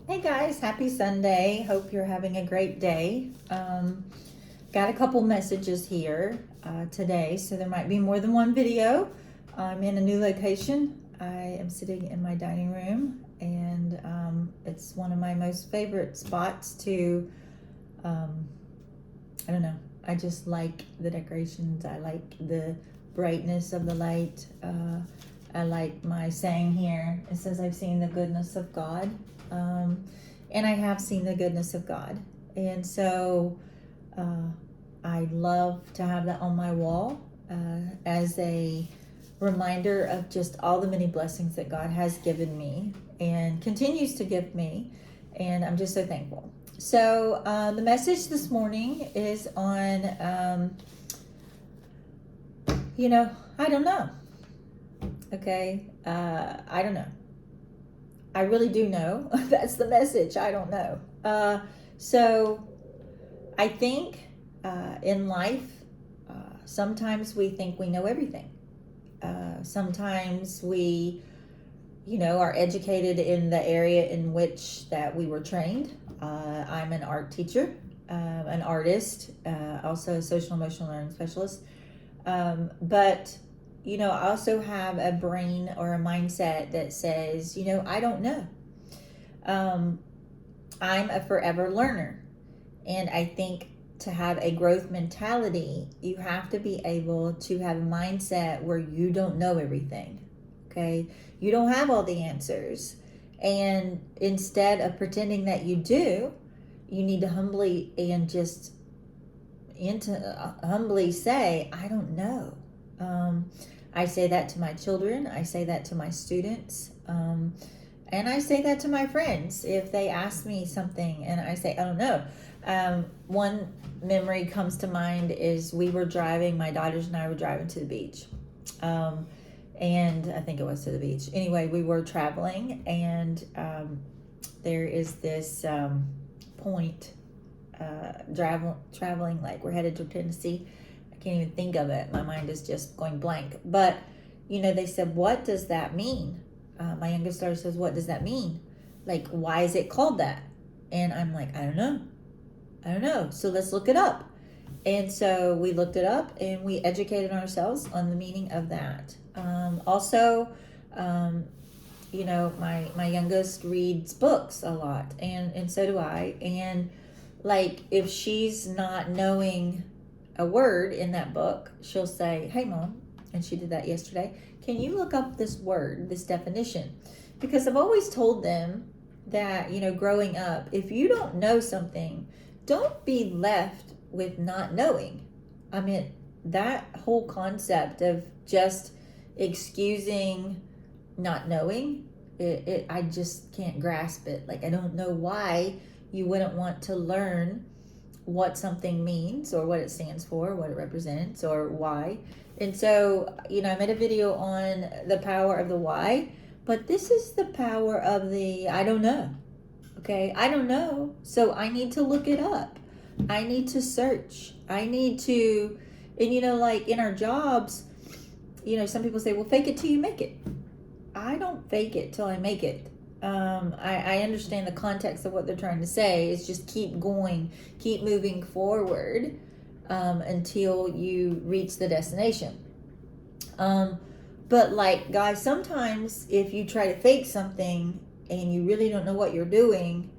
Hey guys, happy Sunday. Hope you're having a great day. Got a couple messages here today, so there might be more than one video. I'm in a new location. I am sitting in my dining room, and it's one of my most favorite spots to, I don't know, I just like the decorations. I like the brightness of the light. I like my saying here. It says, I've seen the goodness of God. And I have seen the goodness of God. And so I love to have that on my wall as a reminder of just all the many blessings that God has given me and continues to give me. And I'm just so thankful. So the message this morning is on, I don't know. Okay. I don't know. I really do know. That's the message. I don't know. So I think in life, sometimes we think we know everything. Sometimes we, are educated in the area in which that we were trained. I'm an art teacher, an artist, also a social emotional learning specialist. But I also have a brain or a mindset that says, I don't know. I'm a forever learner. And I think to have a growth mentality, you have to be able to have a mindset where you don't know everything. Okay? You don't have all the answers. And instead of pretending that you do, you need to humbly and just humbly say, I don't know. I say that to my children. I say that to my students. And I say that to my friends if they ask me something and I say, I don't know. One memory comes to mind is we were driving, my daughters and I were driving to the beach. And I think it was to the beach. Anyway, we were traveling and there is this point traveling, like we're headed to Tennessee. I can't even think of it. My mind is just going blank. But, they said, what does that mean? My youngest daughter says, what does that mean? Like, why is it called that? And I'm like, I don't know. So let's look it up. And so we looked it up and we educated ourselves on the meaning of that. Also, my youngest reads books a lot, and so do I. And like, if she's not knowing a word in that book, she'll say, hey mom, and she did that yesterday, can you look up this word, this definition? Because I've always told them that, growing up, if you don't know something, don't be left with not knowing. I mean, that whole concept of just excusing not knowing, I just can't grasp it. Like, I don't know why you wouldn't want to learn what something means or what it stands for, what it represents, or why. And so, I made a video on the power of the why, but this is the power of the I don't know. Okay, I don't know. So I need to look it up. I need to search. I need to, and like in our jobs, some people say, well, fake it till you make it. I don't fake it till I make it. I understand the context of what they're trying to say is just keep going, keep moving forward until you reach the destination. But like, guys, sometimes if you try to fake something and you really don't know what you're doing,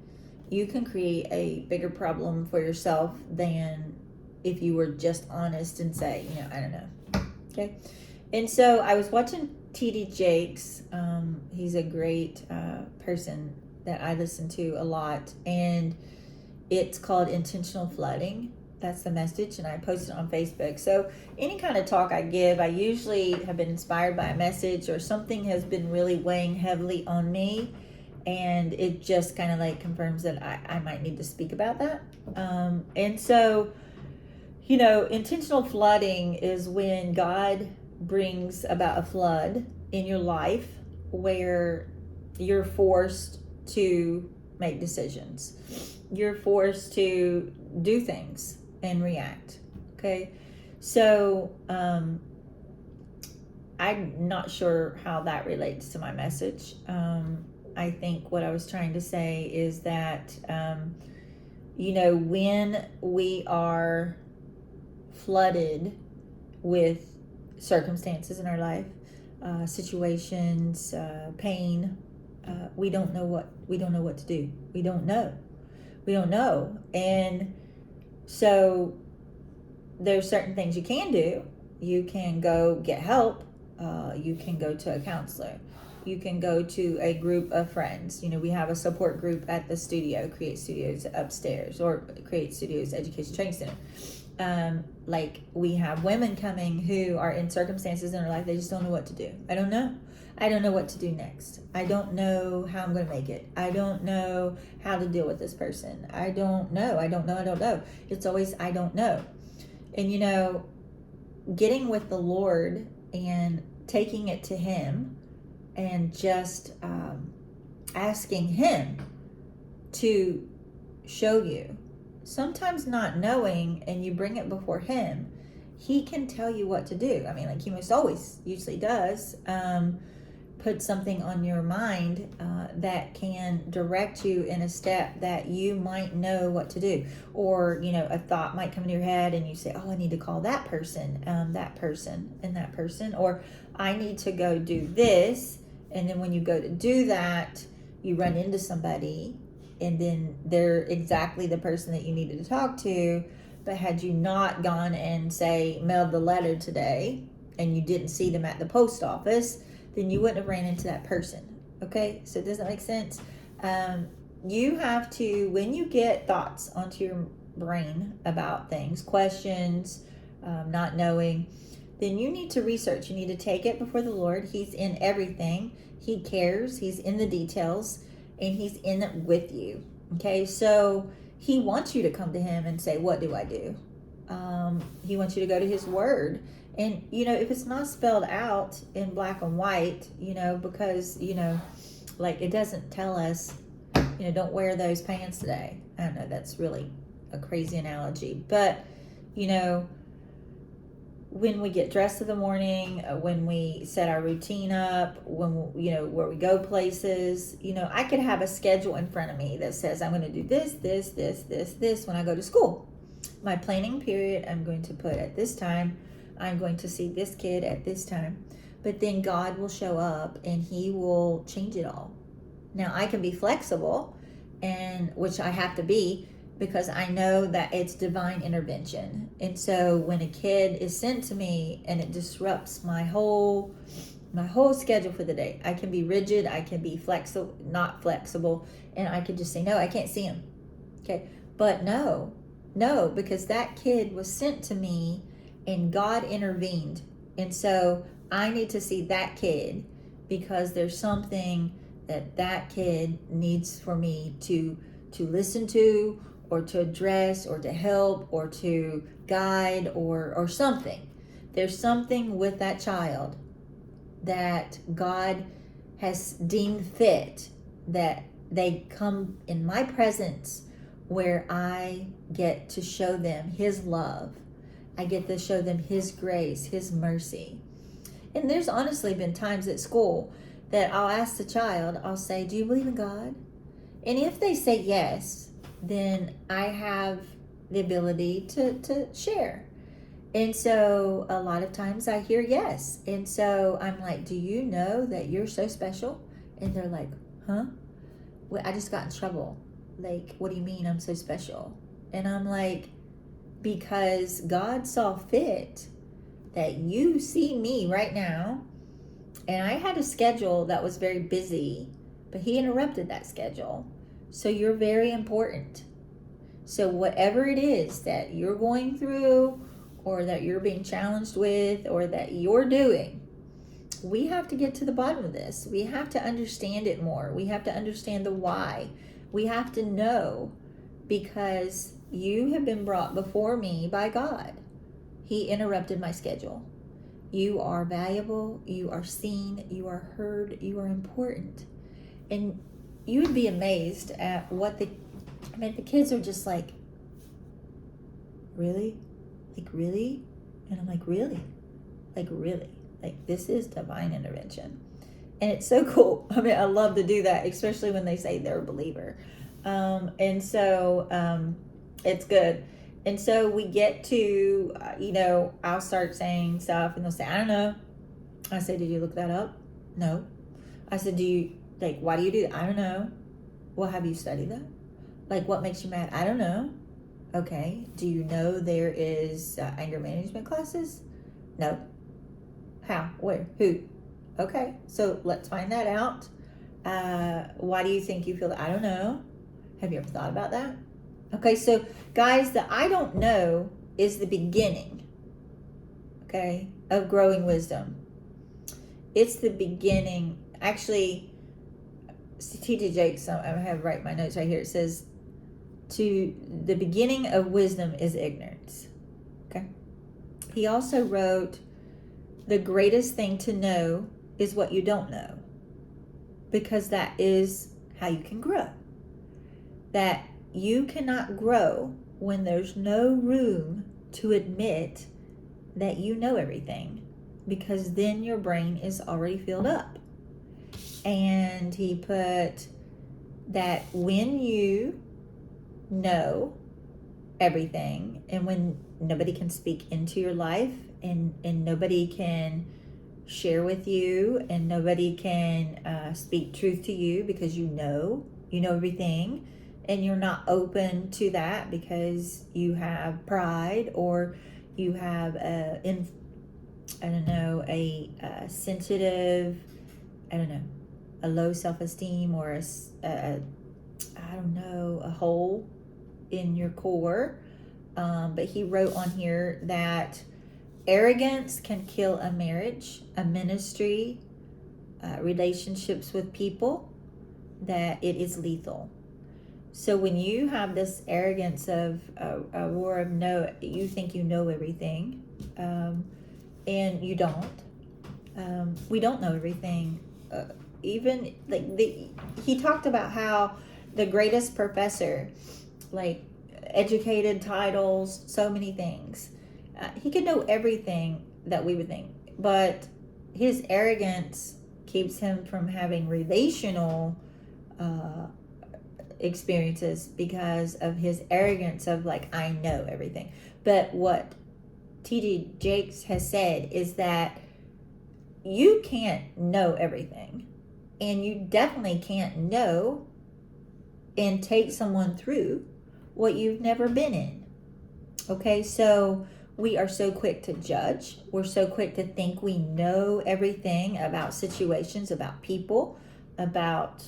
you can create a bigger problem for yourself than if you were just honest and say, I don't know. Okay. And so I was watching T.D. Jakes. He's a great person that I listen to a lot, and it's called Intentional Flooding. That's the message, and I post it on Facebook. So any kind of talk I give, I usually have been inspired by a message or something has been really weighing heavily on me, and it just kind of like confirms that I might need to speak about that. And so, intentional flooding is when God brings about a flood in your life where you're forced to make decisions. You're forced to do things and react. Okay. So, I'm not sure how that relates to my message. I think what I was trying to say is that, when we are flooded with circumstances in our life, situations, pain, we don't know what to do. We don't know, and so there's certain things you can do. You can go get help. You can go to a counselor. You can go to a group of friends. We have a support group at the studio, Create Studios upstairs, or Create Studios Education Training Center. Like, we have women coming who are in circumstances in their life, they just don't know what to do. I don't know what to do next. I don't know how I'm going to make it. I don't know how to deal with this person. I don't know. It's always, I don't know. And, getting with the Lord and taking it to Him and just asking Him to show you. Sometimes not knowing, and you bring it before Him, He can tell you what to do. I mean, like He most always usually does. Put something on your mind that can direct you in a step that you might know what to do. Or, a thought might come into your head and you say, oh, I need to call that person, and that person. Or I need to go do this. And then when you go to do that, you run into somebody, and then they're exactly the person that you needed to talk to. But had you not gone and, say, mailed the letter today, and you didn't see them at the post office, then you wouldn't have ran into that person. Okay, so does that make sense? You have to, when you get thoughts onto your brain about things, questions, not knowing, then you need to research. You need to take it before the Lord. He's in everything. He cares. He's in the details, and He's in it with you. Okay, so He wants you to come to Him and say, what do I do? He wants you to go to His Word. And, if it's not spelled out in black and white, because, like, it doesn't tell us, don't wear those pants today. I don't know, that's really a crazy analogy. But, when we get dressed in the morning, when we set our routine up, when, where we go places, I could have a schedule in front of me that says I'm going to do this when I go to school. My planning period, I'm going to put at this time. I'm going to see this kid at this time. But then God will show up and He will change it all. Now, I can be flexible, and which I have to be, because I know that it's divine intervention. And so when a kid is sent to me and it disrupts my whole schedule for the day, I can be rigid, I can be not flexible, and I can just say, no, I can't see him. Okay. But no, because that kid was sent to me and God intervened. And so I need to see that kid, because there's something that kid needs for me to listen to, or to address, or to help, or to guide, or something. There's something with that child that God has deemed fit, that they come in my presence, where I get to show them His love. I get to show them His grace, His mercy. And there's honestly been times at school that I'll ask the child, I'll say, do you believe in God? And if they say yes, then I have the ability to share. And so a lot of times I hear yes. And so I'm like, do you know that you're so special? And they're like, huh? Well, I just got in trouble. Like, what do you mean I'm so special? And I'm like, because God saw fit that you see me right now. And I had a schedule that was very busy, but He interrupted that schedule. So you're very important. So whatever it is that you're going through, or that you're being challenged with, or that you're doing, we have to get to the bottom of this. We have to understand it more. We have to understand the why. We have to know, because you have been brought before me by God. He interrupted my schedule. You are valuable. You are seen. You are heard. You are important. And you would be amazed at what the kids are just like, really? Like, really? And I'm like, really? Like, really? Like, this is divine intervention. And it's so cool. I mean, I love to do that, especially when they say they're a believer. And so it's good. And so we get to, I'll start saying stuff and they'll say, I don't know. I say, did you look that up? No. I said, why do you do that? I don't know. Well, have you studied that? Like, what makes you mad? I don't know. Okay. Do you know there is anger management classes? No. How? Where? Who? Okay. So let's find that out. Why do you think you feel that? I don't know. Have you ever thought about that? Okay. So guys, the I don't know is the beginning, okay, of growing wisdom. It's the beginning. Actually, T.D. Jakes, I have write my notes right here. It says, to the beginning of wisdom is ignorance. Okay. He also wrote, the greatest thing to know is what you don't know, because that is how you can grow. That you cannot grow when there's no room to admit that you know everything, because then your brain is already filled up. And he put that when you know everything, and when nobody can speak into your life, and nobody can share with you, and nobody can speak truth to you, because you know everything, and you're not open to that because you have pride, or you have a sensitive, a low self-esteem, or a hole in your core. But he wrote on here that arrogance can kill a marriage, a ministry, relationships with people, that it is lethal. So when you have this arrogance of a war of no, you think you know everything, and you don't. We don't know everything. Even he talked about how the greatest professor, like educated, titles, so many things, he could know everything that we would think, but his arrogance keeps him from having relational experiences, because of his arrogance of I know everything. But what T.D. Jakes has said is that you can't know everything, and you definitely can't know and take someone through what you've never been in. Okay, so we are so quick to judge. We're so quick to think we know everything about situations, about people, about,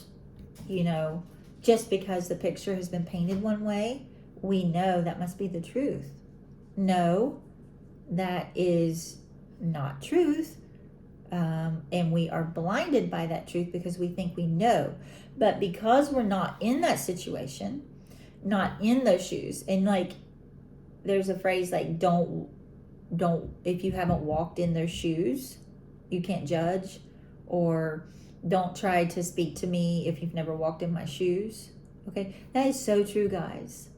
just because the picture has been painted one way, we know that must be the truth. No, that is not truth. And we are blinded by that truth because we think we know. But because we're not in that situation, not in those shoes, and there's a phrase don't, if you haven't walked in their shoes, you can't judge, or don't try to speak to me if you've never walked in my shoes. Okay, that is so true, guys.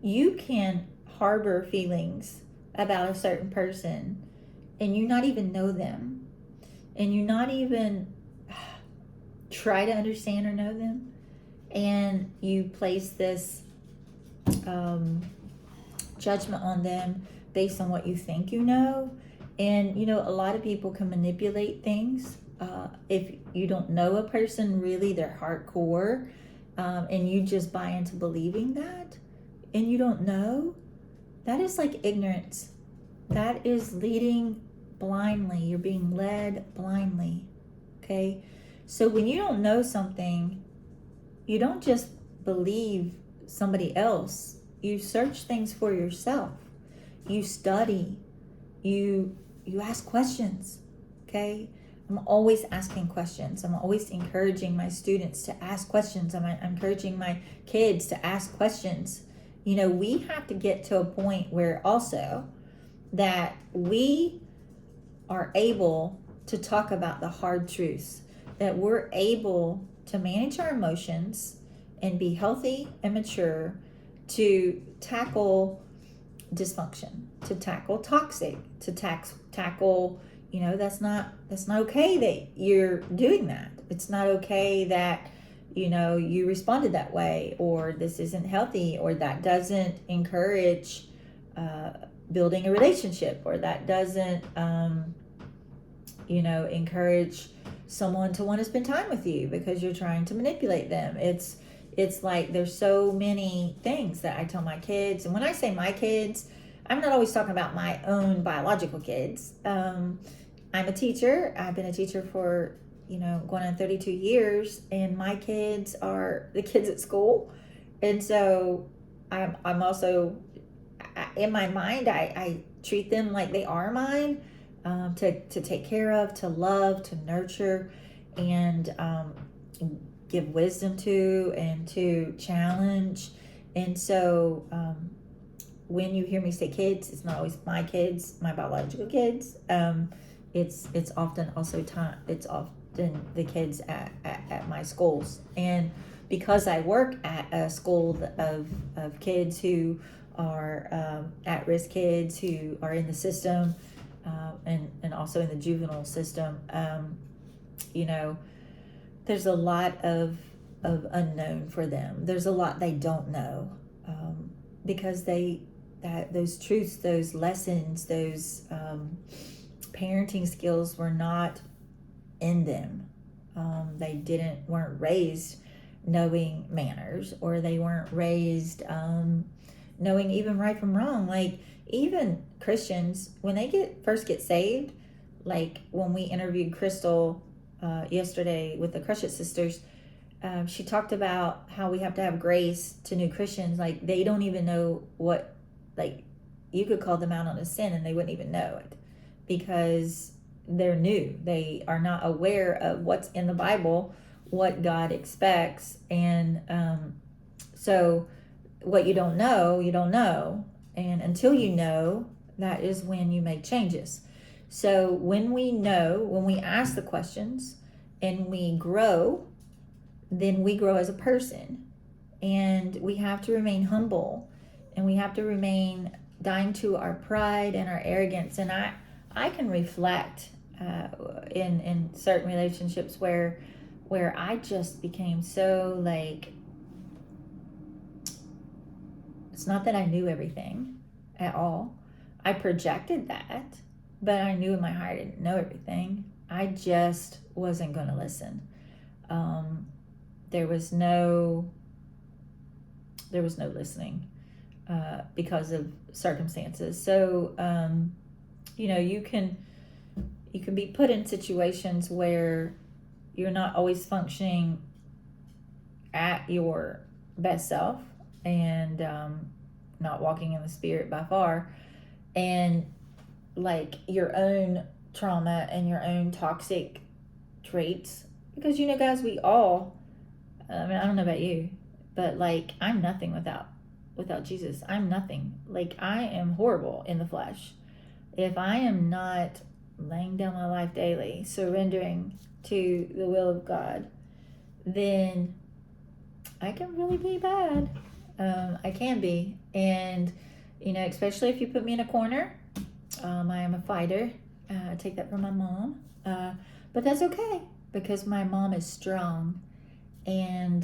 You can harbor feelings about a certain person, and you not even know them, and you not even try to understand or know them, and you place this judgment on them based on what you think you know. And a lot of people can manipulate things. If you don't know a person really, they're hardcore, and you just buy into believing that, and you don't know, that is ignorance. That is leading blindly. You're being led blindly. Okay, so when you don't know something, you don't just believe somebody else. You search things for yourself. You study. You ask questions. Okay, I'm always asking questions. I'm always encouraging my students to ask questions. I'm encouraging my kids to ask questions. We have to get to a point where also that we are able to talk about the hard truths, that we're able to manage our emotions and be healthy and mature, to tackle dysfunction, to tackle toxic, to tackle that's not okay that you're doing that. It's not okay that you responded that way, or this isn't healthy, or that doesn't encourage building a relationship, or that doesn't encourage someone to want to spend time with you because you're trying to manipulate them. It's like there's so many things that I tell my kids. And when I say my kids, I'm not always talking about my own biological kids. I'm a teacher. I've been a teacher for going on 32 years, and my kids are the kids at school. And so I'm also, in my mind, I treat them like they are mine, to take care of, to love, to nurture, and give wisdom to, and to challenge. And so when you hear me say kids, it's not always my kids, my biological kids. It's often also time. It's often the kids at my schools, and because I work at a school of kids who are at-risk kids who are in the system, and also in the juvenile system, there's a lot of unknown for them. There's a lot they don't know, because those truths, those lessons, those parenting skills were not in them. They weren't raised knowing manners, or they weren't raised knowing even right from wrong. Like, even Christians, when they first get saved, like when we interviewed Crystal yesterday with the Crush It sisters, she talked about how we have to have grace to new Christians. Like, they don't even know what, like, you could call them out on a sin and they wouldn't even know it, because they're new. They are not aware of what's in the Bible, what God expects. And so what you don't know, you don't know. And until you know, that is when you make changes. So when we know, when we ask the questions and we grow, then we grow as a person. And we have to remain humble, and we have to remain dying to our pride and our arrogance. And I can reflect in certain relationships where I just became so, like, it's not that I knew everything at all. I projected that, but I knew in my heart I didn't know everything. I just wasn't going to listen. There was no listening because of circumstances. So you can be put in situations where you're not always functioning at your best self, and not walking in the Spirit by far, and like your own trauma and your own toxic traits. Because guys, we all, I don't know about you, but like, I'm nothing without Jesus. I'm nothing. Like, I am horrible in the flesh. If I am not laying down my life daily, surrendering to the will of God, then I can really be bad. I can be. And especially if you put me in a corner, I am a fighter. I take that from my mom, but that's okay, because my mom is strong, and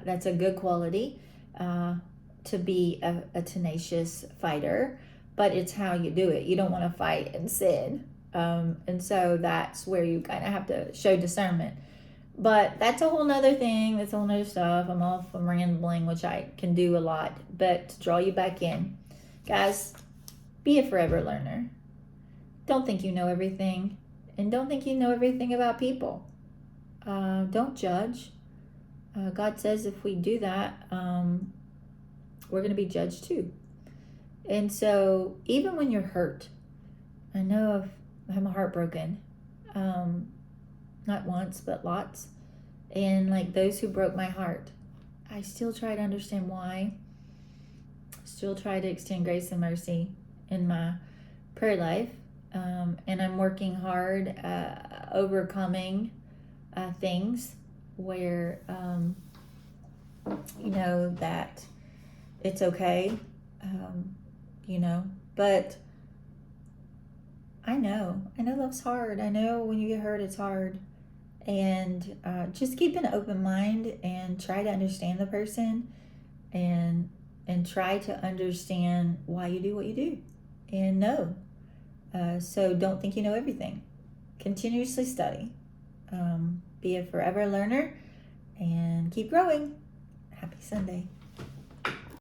that's a good quality, to be a tenacious fighter. But it's how you do it. You don't want to fight and sin, and so that's where you kind of have to show discernment. But that's a whole nother thing. That's a whole nother stuff. I'm off from rambling, which I can do a lot. But to draw you back in, guys, be a forever learner. Don't think you know everything. And don't think you know everything about people. Don't judge. God says if we do that, we're going to be judged too. And so even when you're hurt, I know I've had my heart broken. Not once, but lots. And like those who broke my heart, I still try to understand why. Still try to extend grace and mercy in my prayer life. And I'm working hard, overcoming things where, that it's okay, but I know love's hard. I know when you get hurt, it's hard. And just keep an open mind and try to understand the person, and try to understand why you do what you do, and know. So don't think you know everything. Continuously study. Be a forever learner and keep growing. Happy Sunday.